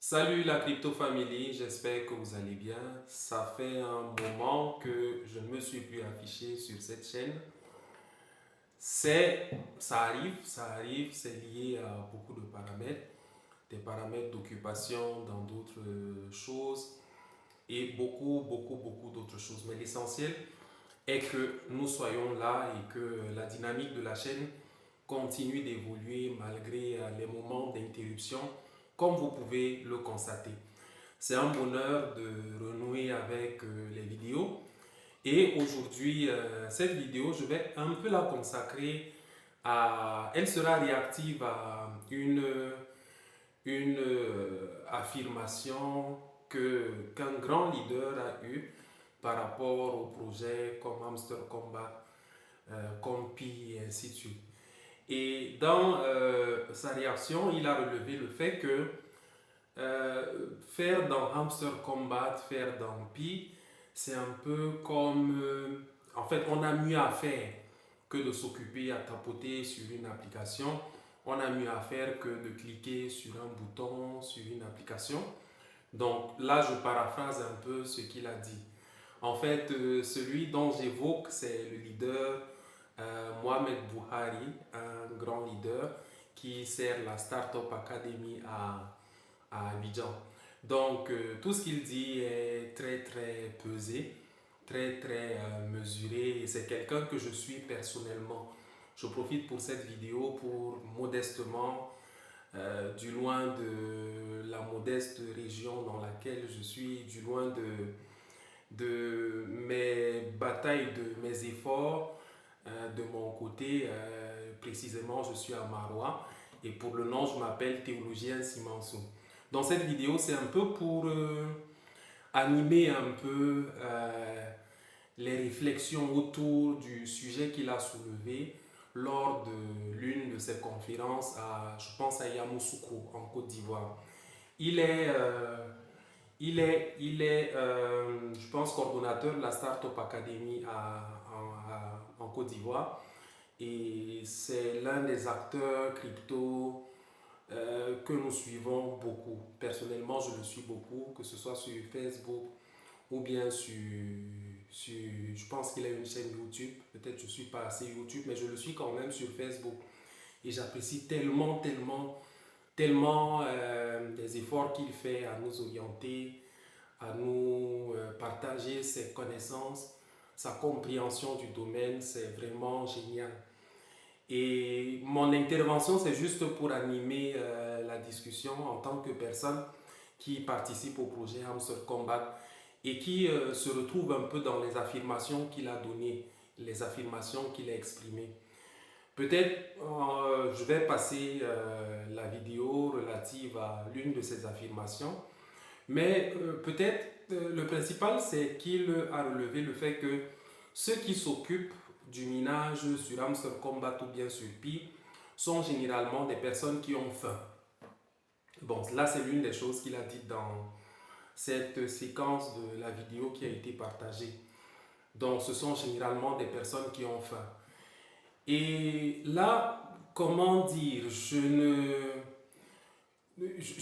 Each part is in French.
Salut la Crypto Family, j'espère que vous allez bien. Ça fait un moment que je ne me suis plus affiché sur cette chaîne. Ça arrive, c'est lié à beaucoup de paramètres, des paramètres d'occupation dans d'autres choses et beaucoup d'autres choses. Mais l'essentiel est que nous soyons là et que la dynamique de la chaîne continue d'évoluer malgré les moments d'interruption, comme vous pouvez le constater. C'est un bonheur de renouer avec les vidéos. Et aujourd'hui, cette vidéo, je vais un peu la consacrer à... Elle sera réactive à une affirmation qu'un grand leader a eue par rapport au projet comme Hamster Combat, Compi et ainsi de suite. Et dans sa réaction, il a relevé le fait que faire dans Hamster Combat, faire dans Pi, c'est un peu comme... en fait, on a mieux à faire que de s'occuper à tapoter sur une application. On a mieux à faire que de cliquer sur un bouton sur une application. Donc là, je paraphrase un peu ce qu'il a dit. En fait, celui dont j'évoque, c'est le leader Mohamed Buhari, un grand leader qui sert la Startup Academy à Abidjan. Donc, tout ce qu'il dit est très pesé, très mesuré. Et c'est quelqu'un que je suis personnellement. Je profite pour cette vidéo pour modestement, du loin de la modeste région dans laquelle je suis, du loin de mes batailles, de mes efforts, de mon côté, précisément, je suis à Marois et pour le nom, je m'appelle Théologien Simansou. Dans cette vidéo, c'est un peu pour animer un peu les réflexions autour du sujet qu'il a soulevé lors de l'une de ses conférences à, je pense à Yamoussoukro, en Côte d'Ivoire. Il est, je pense, coordonnateur de la Startup Academy en Côte d'Ivoire et c'est l'un des acteurs crypto que nous suivons beaucoup. Personnellement, je le suis beaucoup, que ce soit sur Facebook ou bien je pense qu'il a une chaîne YouTube. Peut-être je ne suis pas assez YouTube, mais je le suis quand même sur Facebook. Et j'apprécie tellement des efforts qu'il fait à nous orienter, à nous partager ses connaissances, sa compréhension du domaine. C'est vraiment génial. Et mon intervention, c'est juste pour animer la discussion en tant que personne qui participe au projet Hamster Combat et qui se retrouve un peu dans les affirmations qu'il a données, les affirmations qu'il a exprimées. Peut-être je vais passer la vidéo relative à l'une de ces affirmations, mais peut-être le principal, c'est qu'il a relevé le fait que ceux qui s'occupent du minage sur Hamster Combat ou bien sur Pi sont généralement des personnes qui ont faim. Bon, là, c'est l'une des choses qu'il a dit dans cette séquence de la vidéo qui a été partagée. Donc, ce sont généralement des personnes qui ont faim. Et là, comment dire, je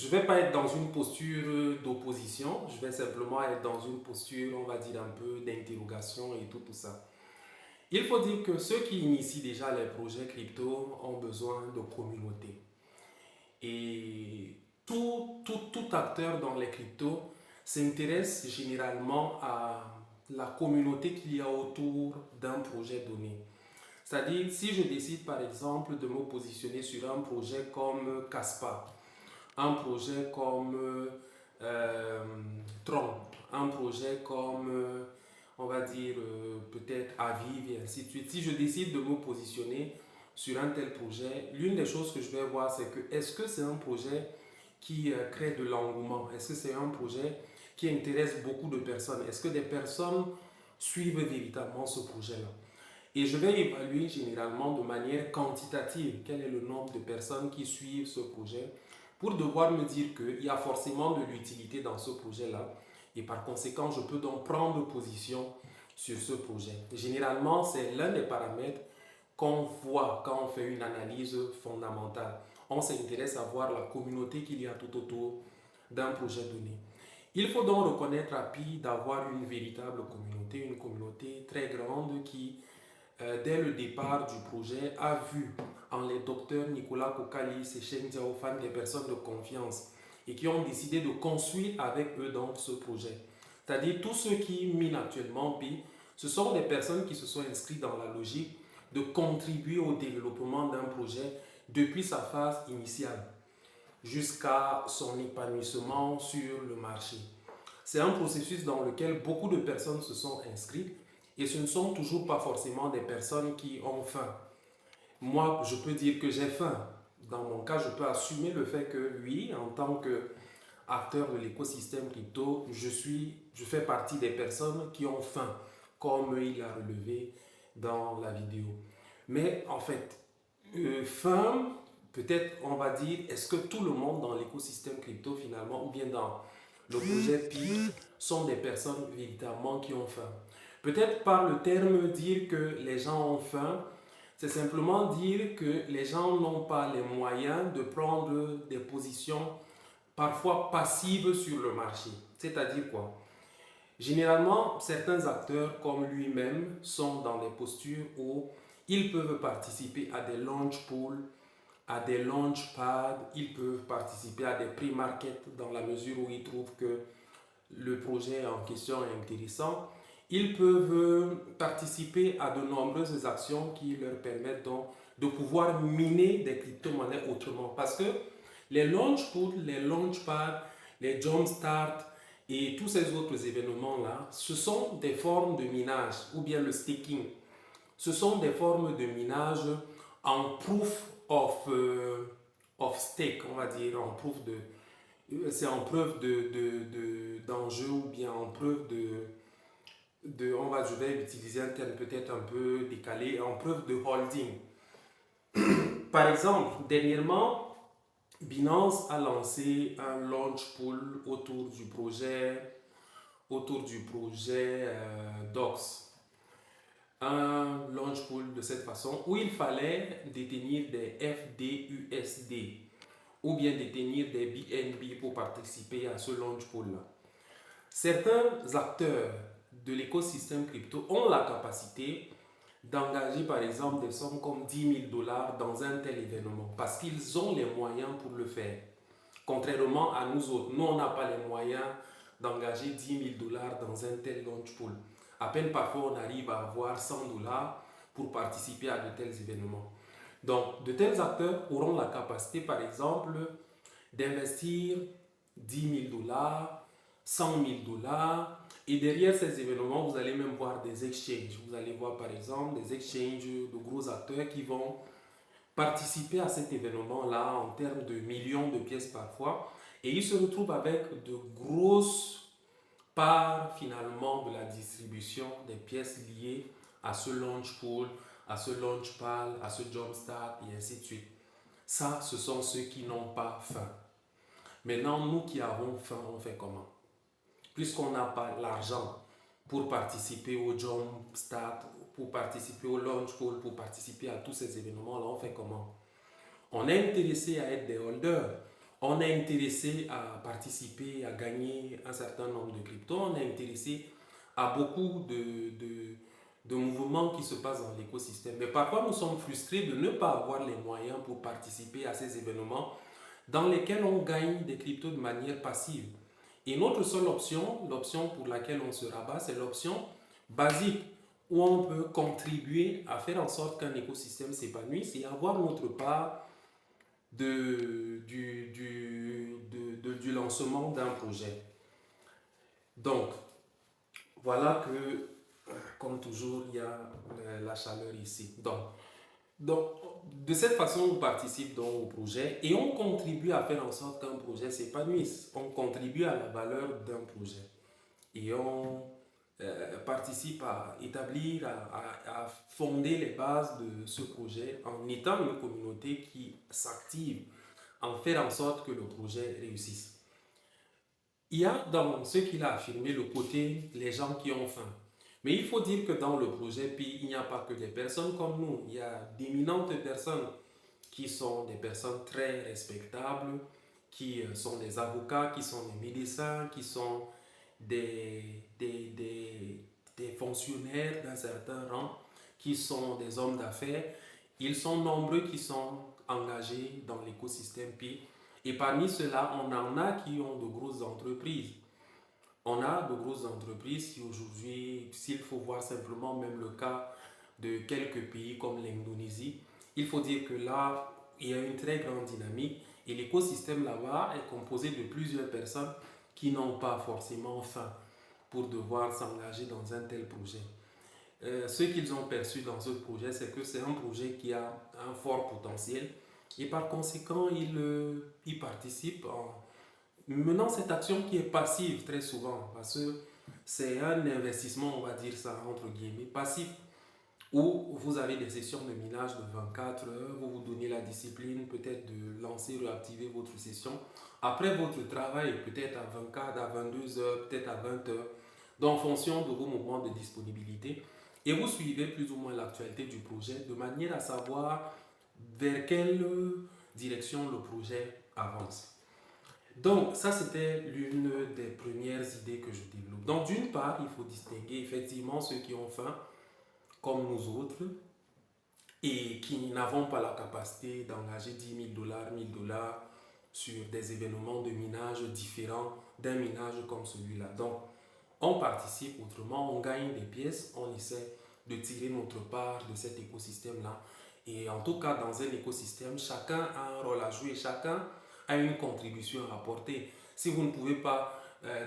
vais pas être dans une posture d'opposition, je vais simplement être dans une posture, on va dire, un peu d'interrogation et tout ça. Il faut dire que ceux qui initient déjà les projets crypto ont besoin de communauté. Et tout acteur dans les cryptos s'intéresse généralement à la communauté qu'il y a autour d'un projet donné. C'est-à-dire, si je décide par exemple de me positionner sur un projet comme Caspa, un projet comme Tron, un projet comme, on va dire, peut-être Aviv et ainsi de suite. Si je décide de me positionner sur un tel projet, l'une des choses que je vais voir, c'est que est-ce que c'est un projet qui crée de l'engouement? Est-ce que c'est un projet qui intéresse beaucoup de personnes? Est-ce que des personnes suivent véritablement ce projet-là? Et je vais évaluer généralement de manière quantitative quel est le nombre de personnes qui suivent ce projet pour devoir me dire qu'il y a forcément de l'utilité dans ce projet-là. Et par conséquent, je peux donc prendre position sur ce projet. Généralement, c'est l'un des paramètres qu'on voit quand on fait une analyse fondamentale. On s'intéresse à voir la communauté qu'il y a tout autour d'un projet donné. Il faut donc reconnaître à Pi d'avoir une véritable communauté, une communauté très grande qui, dès le départ du projet, a vu en les docteurs Nicolas Kokalis et Shen Jiaofan des personnes de confiance et qui ont décidé de construire avec eux donc ce projet. C'est-à-dire tous ceux qui minent actuellement Pi, ce sont des personnes qui se sont inscrites dans la logique de contribuer au développement d'un projet depuis sa phase initiale jusqu'à son épanouissement sur le marché. C'est un processus dans lequel beaucoup de personnes se sont inscrites et ce ne sont toujours pas forcément des personnes qui ont faim. Moi, je peux dire que j'ai faim. Dans mon cas, je peux assumer le fait que oui, en tant qu'acteur de l'écosystème crypto, je fais partie des personnes qui ont faim, comme il a relevé dans la vidéo. Mais en fait, faim, peut-être on va dire, est-ce que tout le monde dans l'écosystème crypto finalement, ou bien dans le projet Pi, sont des personnes véritablement qui ont faim? Peut-être par le terme dire que les gens ont faim, c'est simplement dire que les gens n'ont pas les moyens de prendre des positions parfois passives sur le marché. C'est-à-dire quoi? Généralement, certains acteurs comme lui-même sont dans des postures où ils peuvent participer à des launch pools, à des launchpads, ils peuvent participer à des pre-market dans la mesure où ils trouvent que le projet en question est intéressant. Ils peuvent participer à de nombreuses actions qui leur permettent donc de pouvoir miner des crypto-monnaies autrement. Parce que les launch pools, les launchpads, les jumpstart et tous ces autres événements-là, ce sont des formes de minage ou bien le staking. Ce sont des formes de minage en proof of stake, on va dire, en proof c'est en preuve d'enjeu ou bien en preuve je vais utiliser un terme peut-être un peu décalé, en preuve de holding. Par exemple, dernièrement, Binance a lancé un launch pool autour du projet DOX. Un launch pool de cette façon où il fallait détenir des FDUSD ou bien détenir des BNB pour participer à ce launch pool-là. Certains acteurs de l'écosystème crypto ont la capacité d'engager par exemple des sommes comme 10 000 $ dans un tel événement parce qu'ils ont les moyens pour le faire. Contrairement à nous autres, nous on n'a pas les moyens d'engager 10 000 $ dans un tel launch pool. À peine parfois on arrive à avoir 100 $ pour participer à de tels événements. Donc, de tels acteurs auront la capacité, par exemple, d'investir 10 000 $, 100 000 $. Et derrière ces événements, vous allez même voir des exchanges. Vous allez voir, par exemple, des exchanges de gros acteurs qui vont participer à cet événement-là en termes de millions de pièces parfois. Et ils se retrouvent avec de grosses parts, finalement, de la distribution des pièces liées à ce launch pool, à ce launchpad, à ce jumpstart et ainsi de suite. Ça, ce sont ceux qui n'ont pas faim. Maintenant, nous qui avons faim, on fait comment? Puisqu'on n'a pas l'argent pour participer au jumpstart, pour participer au launch pool, pour participer à tous ces événements-là, on fait comment? On est intéressé à être des holders. On est intéressé à participer, à gagner un certain nombre de cryptos. On est intéressé à beaucoup de mouvements qui se passent dans l'écosystème. Mais parfois, nous sommes frustrés de ne pas avoir les moyens pour participer à ces événements dans lesquels on gagne des cryptos de manière passive. Et notre seule option, l'option pour laquelle on se rabat, c'est l'option basique où on peut contribuer à faire en sorte qu'un écosystème s'épanouisse et avoir notre part du lancement d'un projet. Donc, voilà que, comme toujours, il y a la chaleur ici. Donc, de cette façon, on participe donc au projet et on contribue à faire en sorte qu'un projet s'épanouisse. On contribue à la valeur d'un projet et on participe à établir, à fonder les bases de ce projet en étant une communauté qui s'active en faire en sorte que le projet réussisse. Il y a dans ce qu'il a affirmé le côté les gens qui ont faim. Mais il faut dire que dans le projet Pi, il n'y a pas que des personnes comme nous. Il y a d'éminentes personnes qui sont des personnes très respectables qui sont des avocats, qui sont des médecins, qui sont des fonctionnaires d'un certain rang, qui sont des hommes d'affaires. Ils sont nombreux qui sont engagés dans l'écosystème Pi. Et parmi ceux-là, on en a qui ont de grosses entreprises. On a de grosses entreprises qui aujourd'hui, s'il faut voir simplement même le cas de quelques pays comme l'Indonésie, il faut dire que là, il y a une très grande dynamique et l'écosystème là-bas est composé de plusieurs personnes qui n'ont pas forcément faim pour devoir s'engager dans un tel projet. Ce qu'ils ont perçu dans ce projet, c'est que c'est un projet qui a un fort potentiel et par conséquent, ils participent en menant cette action qui est passive très souvent parce que c'est un investissement, on va dire ça entre guillemets, passif où vous avez des sessions de minage de 24 heures, vous vous donnez la discipline peut-être de lancer, réactiver votre session. Après votre travail, peut-être à 24, à 22 heures, peut-être à 20 heures, donc en fonction de vos moments de disponibilité. Et vous suivez plus ou moins l'actualité du projet de manière à savoir vers quelle direction le projet avance. Donc, ça, c'était l'une des premières idées que je développe. Donc, d'une part, il faut distinguer effectivement ceux qui ont faim comme nous autres, et qui n'avons pas la capacité d'engager 10 000 dollars, 1000 dollars sur des événements de minage différents d'un minage comme celui-là. Donc, on participe autrement, on gagne des pièces, on essaie de tirer notre part de cet écosystème-là. Et en tout cas, dans un écosystème, chacun a un rôle à jouer, chacun a une contribution à apporter. Si vous ne pouvez pas,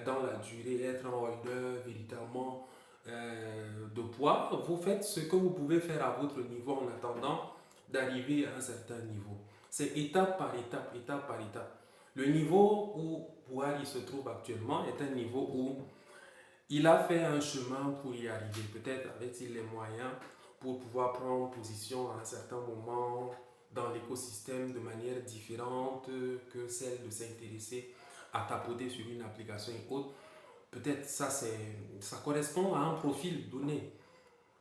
dans la durée, être un holder véritablement de poids, vous faites ce que vous pouvez faire à votre niveau en attendant d'arriver à un certain niveau. C'est étape par étape, étape par étape. Le niveau où Bouhari se trouve actuellement est un niveau où il a fait un chemin pour y arriver. Peut-être avait-il les moyens pour pouvoir prendre position à un certain moment dans l'écosystème de manière différente que celle de s'intéresser à tapoter sur une application et autres. Peut-être ça correspond à un profil donné.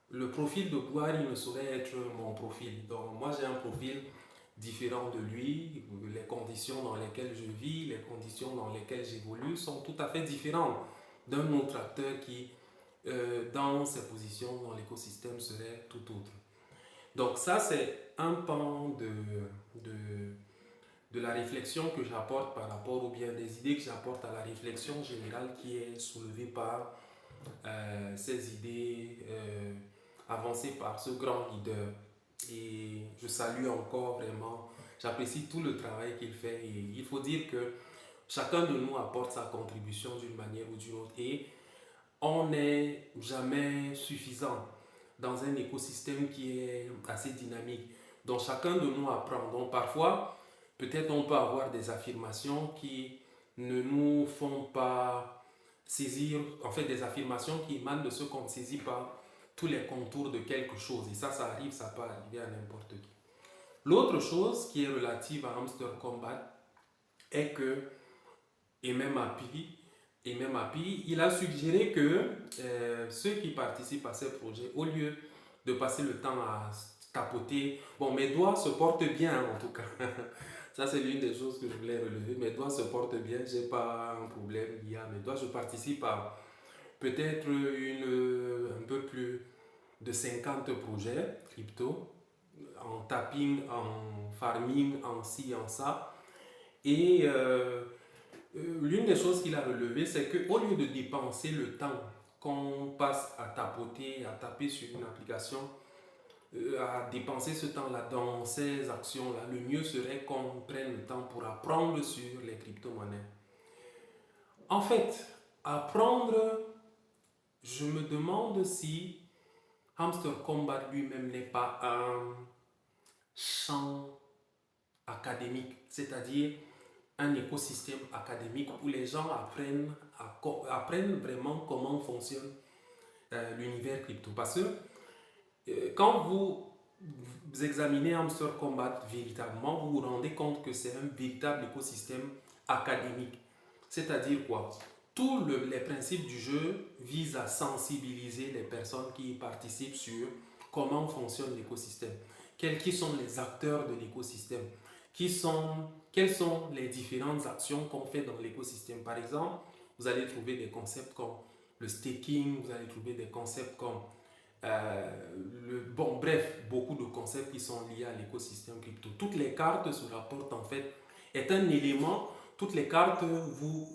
Le profil de Bouhari ne saurait être mon profil. Donc moi j'ai un profil différent de lui. Les conditions dans lesquelles je vis, les conditions dans lesquelles j'évolue sont tout à fait différentes d'un autre acteur qui, dans ses positions dans l'écosystème, serait tout autre. Donc ça, c'est un pan de la réflexion que j'apporte par rapport, ou bien des idées que j'apporte à la réflexion générale qui est soulevée par ces idées avancées par ce grand leader. Et je salue encore vraiment, j'apprécie tout le travail qu'il fait et il faut dire que chacun de nous apporte sa contribution d'une manière ou d'une autre et on n'est jamais suffisant dans un écosystème qui est assez dynamique. Donc chacun de nous apprend. Donc parfois, peut-être on peut avoir des affirmations qui ne nous font pas saisir, en fait des affirmations qui émanent de ce qu'on ne saisit pas tous les contours de quelque chose. Et ça arrive, ça peut arriver à n'importe qui. L'autre chose qui est relative à Hamster Combat est que, et même à Pi, il a suggéré que ceux qui participent à ces projets, au lieu de passer le temps à tapoter, bon, mes doigts se portent bien en tout cas. Ça, c'est l'une des choses que je voulais relever. Mes doigts se portent bien, je n'ai pas un problème lié à mes doigts. Je participe à peut-être un peu plus de 50 projets crypto, en tapping, en farming, en ci, en ça. Et l'une des choses qu'il a relevé, c'est qu'au lieu de dépenser le temps qu'on passe à tapoter, à taper sur une application, à dépenser ce temps-là dans ces actions-là, le mieux serait qu'on prenne le temps pour apprendre sur les crypto-monnaies. En fait, apprendre, je me demande si Hamster Combat lui-même n'est pas un champ académique, c'est-à-dire un écosystème académique où les gens apprennent vraiment comment fonctionne l'univers crypto. Parce que quand vous examinez Hamster Combat véritablement, vous vous rendez compte que c'est un véritable écosystème académique. C'est-à-dire quoi? Tous les principes du jeu visent à sensibiliser les personnes qui y participent sur comment fonctionne l'écosystème, qui sont les acteurs de l'écosystème, qui sont quelles sont les différentes actions qu'on fait dans l'écosystème. Par exemple, vous allez trouver des concepts comme le staking, vous allez trouver des concepts comme bref, beaucoup de concepts qui sont liés à l'écosystème crypto. Toutes les cartes se rapportent en fait, est un élément, toutes les cartes vous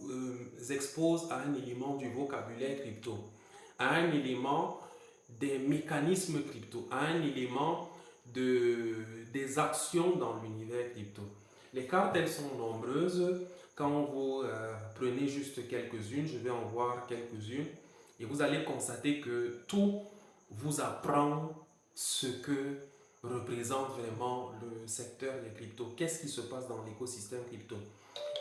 exposent à un élément du vocabulaire crypto, à un élément des mécanismes crypto, à un élément des actions dans l'univers crypto. Les cartes, elles sont nombreuses. Quand vous prenez juste quelques-unes, je vais en voir quelques-unes, et vous allez constater que tout vous apprend ce que représente vraiment le secteur des cryptos. Qu'est-ce qui se passe dans l'écosystème crypto?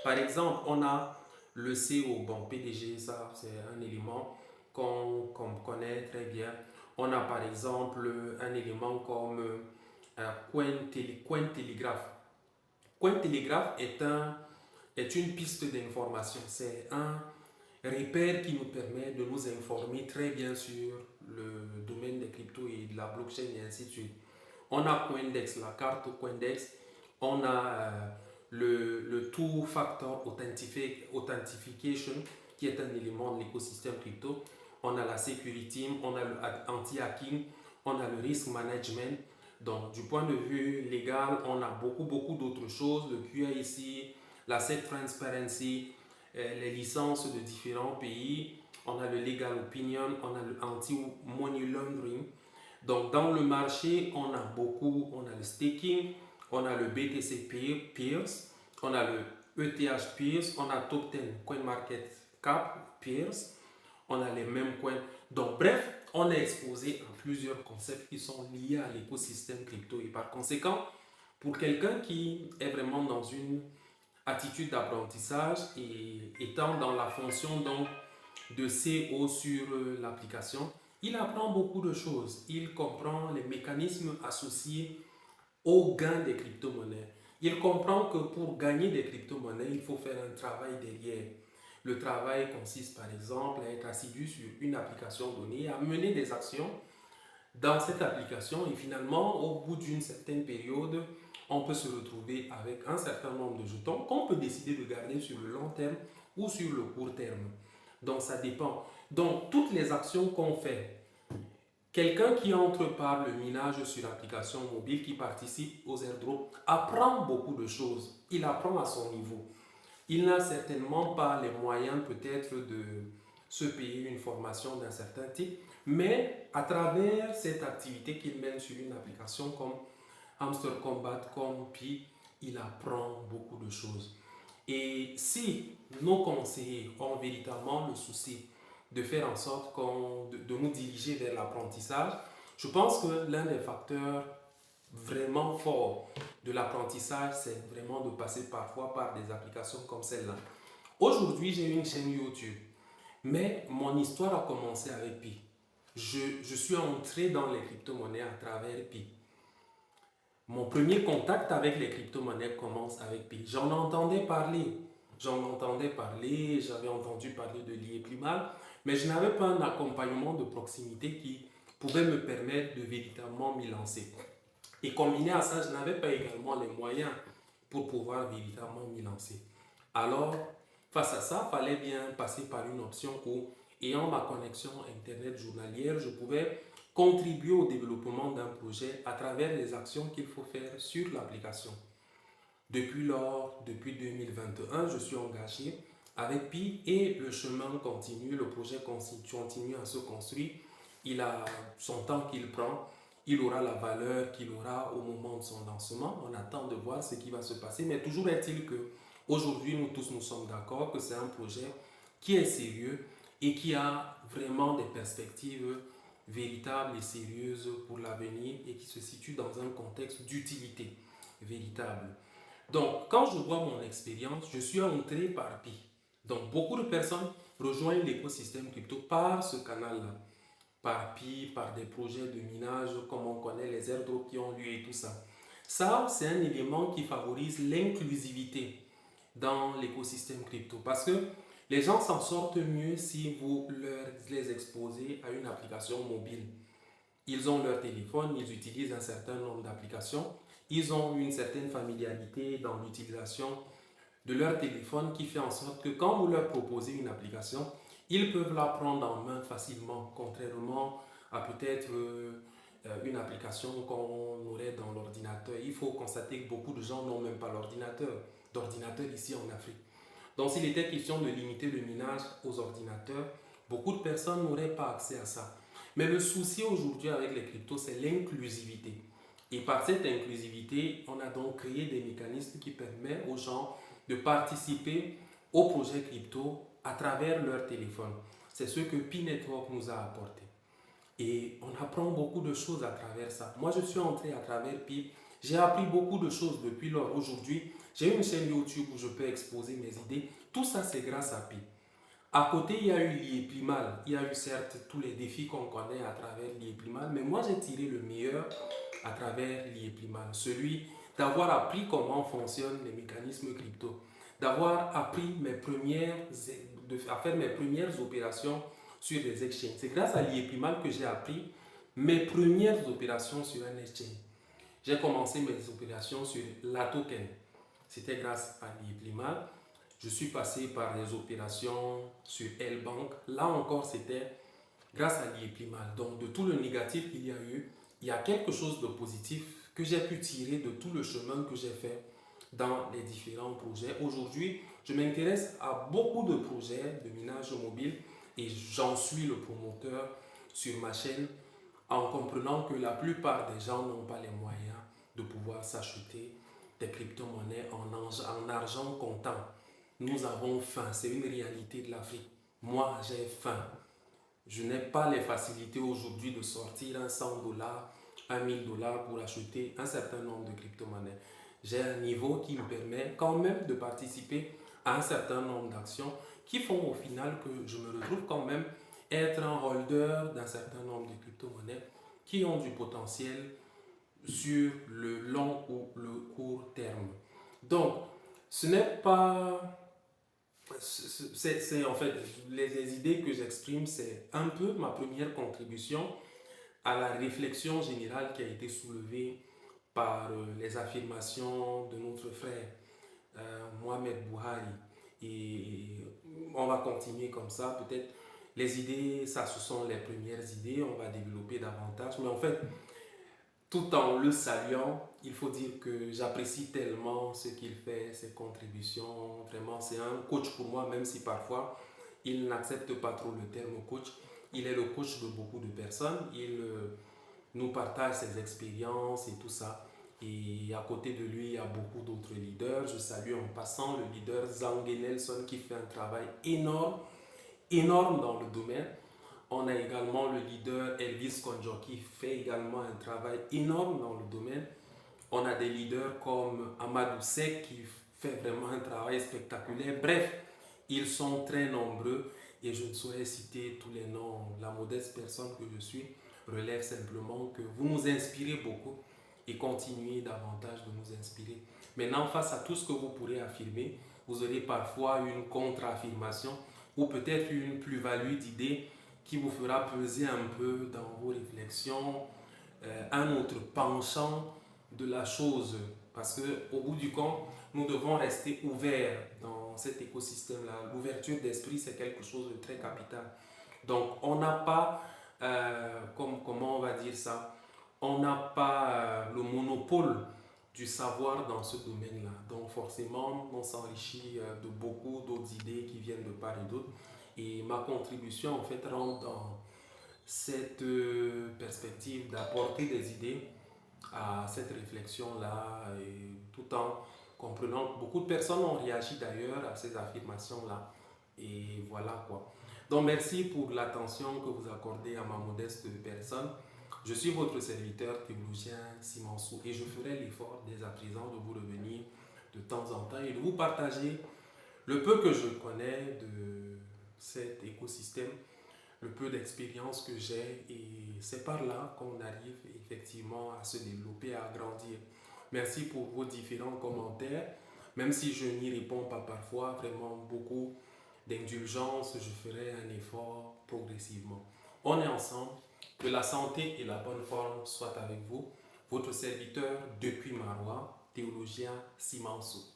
Par exemple, on a le CEO, bon, PDG, ça c'est un élément qu'on connaît très bien. On a par exemple un élément comme Cointelegraph. Cointelegraph est une piste d'information. C'est un repère qui nous permet de nous informer très bien sur le domaine des cryptos et de la blockchain et ainsi de suite. On a Coindex, la carte Coindex. On a le Two-Factor Authentication qui est un élément de l'écosystème crypto. On a la Security, on a le anti-hacking, on a le risk management. Donc, du point de vue légal, on a beaucoup d'autres choses. Le QAIC, la SEC Transparency, les licences de différents pays. On a le Legal Opinion, on a le Anti-Money Laundering. Donc, dans le marché, on a le staking, on a le BTC Peers, on a le ETH Peers, on a Top 10 CoinMarketCap Peers, on a les mêmes coins. Donc, bref, on est exposé à plusieurs concepts qui sont liés à l'écosystème crypto. Et par conséquent, pour quelqu'un qui est vraiment dans une attitude d'apprentissage et étant dans la fonction donc de CO sur l'application, il apprend beaucoup de choses. Il comprend les mécanismes associés au gain des crypto-monnaies. Il comprend que pour gagner des crypto-monnaies, il faut faire un travail derrière. Le travail consiste par exemple à être assidu sur une application donnée, à mener des actions dans cette application et finalement, au bout d'une certaine période, on peut se retrouver avec un certain nombre de jetons qu'on peut décider de garder sur le long terme ou sur le court terme. Donc ça dépend. Donc toutes les actions qu'on fait, quelqu'un qui entre par le minage sur l'application mobile, qui participe aux airdrops, apprend beaucoup de choses. Il apprend à son niveau. Il n'a certainement pas les moyens peut-être de se payer une formation d'un certain type, mais à travers cette activité qu'il mène sur une application comme Hamster Combat, comme Pi, il apprend beaucoup de choses. Et si nos conseillers ont véritablement le souci de faire en sorte de nous diriger vers l'apprentissage, je pense que l'un des facteurs vraiment forts de l'apprentissage, c'est vraiment de passer parfois par des applications comme celle-là. Aujourd'hui, j'ai une chaîne YouTube, mais mon histoire a commencé avec Pi. Je suis entré dans les crypto-monnaies à travers Pi. Mon premier contact avec les crypto-monnaies commence avec Pi. J'en entendais parler, j'avais entendu parler de l'IA Primal, mais je n'avais pas un accompagnement de proximité qui pouvait me permettre de véritablement m'y lancer. Et combiné à ça, je n'avais pas également les moyens pour pouvoir véritablement m'y lancer. Alors, face à ça, il fallait bien passer par une option où, ayant ma connexion Internet journalière, je pouvais contribuer au développement d'un projet à travers les actions qu'il faut faire sur l'application. Depuis lors, depuis 2021, je suis engagé avec Pi et le chemin continue, le projet continue à se construire. Il a son temps qu'il prend, il aura la valeur qu'il aura au moment de son lancement. On attend de voir ce qui va se passer, mais toujours est-il que aujourd'hui, nous tous nous sommes d'accord que c'est un projet qui est sérieux et qui a vraiment des perspectives véritables et sérieuses pour l'avenir et qui se situe dans un contexte d'utilité véritable. Donc, quand je vois mon expérience, je suis entré par Pi. Donc, beaucoup de personnes rejoignent l'écosystème crypto par ce canal-là. Par Pi, par des projets de minage, comme on connaît les airdrops qui ont lieu et tout ça. Ça, c'est un élément qui favorise l'inclusivité dans l'écosystème crypto. Parce que les gens s'en sortent mieux si vous les exposez à une application mobile. Ils ont leur téléphone, ils utilisent un certain nombre d'applications ils ont une certaine familiarité dans l'utilisation de leur téléphone qui fait en sorte que quand vous leur proposez une application, ils peuvent la prendre en main facilement, contrairement à peut-être une application qu'on aurait dans l'ordinateur. Il faut constater que beaucoup de gens n'ont même pas d'ordinateur ici en Afrique. Donc s'il était question de limiter le minage aux ordinateurs, beaucoup de personnes n'auraient pas accès à ça. Mais le souci aujourd'hui avec les cryptos, c'est l'inclusivité. Et par cette inclusivité, on a donc créé des mécanismes qui permettent aux gens de participer au projet crypto à travers leur téléphone. C'est ce que Pi Network nous a apporté. Et on apprend beaucoup de choses à travers ça. Moi, je suis entré à travers Pi. J'ai appris beaucoup de choses depuis lors. Aujourd'hui, j'ai une chaîne YouTube où je peux exposer mes idées. Tout ça, c'est grâce à Pi. À côté, il y a eu l'IEPLIMAL. Il y a eu certes tous les défis qu'on connaît à travers l'IEPLIMAL, mais moi, j'ai tiré le meilleur à travers l'IEPLIMAL. Celui d'avoir appris comment fonctionnent les mécanismes crypto, d'avoir appris à faire mes premières opérations sur les exchanges. C'est grâce à l'IEPLIMAL que j'ai appris mes premières opérations sur un exchange. J'ai commencé mes opérations sur la token. C'était grâce à l'IEPLIMAL. Je suis passé par des opérations sur L-Bank. Là encore, c'était grâce à l'IEPLIMAL. Donc, de tout le négatif qu'il y a eu, il y a quelque chose de positif que j'ai pu tirer de tout le chemin que j'ai fait dans les différents projets. Aujourd'hui, je m'intéresse à beaucoup de projets de minage mobile et j'en suis le promoteur sur ma chaîne en comprenant que la plupart des gens n'ont pas les moyens de pouvoir s'acheter des crypto-monnaies en argent comptant. Nous avons faim, c'est une réalité de l'Afrique. Moi, j'ai faim. Je n'ai pas les facilités aujourd'hui de sortir un 100 dollars, un 1000 dollars pour acheter un certain nombre de crypto-monnaies. J'ai un niveau qui me permet quand même de participer à un certain nombre d'actions qui font au final que je me retrouve quand même être un holder d'un certain nombre de crypto-monnaies qui ont du potentiel sur le long ou le court terme. Donc, ce n'est pas c'est en fait les idées que j'exprime, c'est un peu ma première contribution à la réflexion générale qui a été soulevée par les affirmations de notre frère Mohamed Bouhari. Et on va continuer comme ça. Peut-être les idées, ça ce sont les premières idées, on va développer davantage. Mais en fait, tout en le saluant, il faut dire que j'apprécie tellement ce qu'il fait, ses contributions. Vraiment, c'est un coach pour moi, même si parfois il n'accepte pas trop le terme coach. Il est le coach de beaucoup de personnes. Il nous partage ses expériences et tout ça. Et à côté de lui, il y a beaucoup d'autres leaders. Je salue en passant le leader Zangue Nelson qui fait un travail énorme, énorme dans le domaine. On a également le leader Elvis Konjo qui fait également un travail énorme dans le domaine. On a des leaders comme Amadou Sek qui fait vraiment un travail spectaculaire. Bref, ils sont très nombreux et je ne saurais citer tous les noms. La modeste personne que je suis relève simplement que vous nous inspirez beaucoup et continuez davantage de nous inspirer. Maintenant, face à tout ce que vous pourrez affirmer, vous aurez parfois une contre-affirmation ou peut-être une plus-value d'idées qui vous fera peser un peu dans vos réflexions, un autre penchant de la chose. Parce qu'au bout du compte, nous devons rester ouverts dans cet écosystème-là. L'ouverture d'esprit, c'est quelque chose de très capital. Donc, on n'a pas, comment on va dire ça, on n'a pas le monopole du savoir dans ce domaine-là. Donc, forcément, on s'enrichit de beaucoup d'autres idées qui viennent de part et d'autre. Et ma contribution, en fait, rentre dans cette perspective d'apporter des idées à cette réflexion-là, et tout en comprenant que beaucoup de personnes ont réagi d'ailleurs à ces affirmations-là. Et voilà quoi. Donc merci pour l'attention que vous accordez à ma modeste personne. Je suis votre serviteur théologien Simansou et je ferai l'effort dès à présent de vous revenir de temps en temps et de vous partager le peu que je connais de cet écosystème, le peu d'expérience que j'ai, et c'est par là qu'on arrive effectivement à se développer, à grandir. Merci pour vos différents commentaires, même si je n'y réponds pas parfois, vraiment beaucoup d'indulgence, je ferai un effort progressivement. On est ensemble, que la santé et la bonne forme soient avec vous. Votre serviteur depuis Marois, théologien Simansou.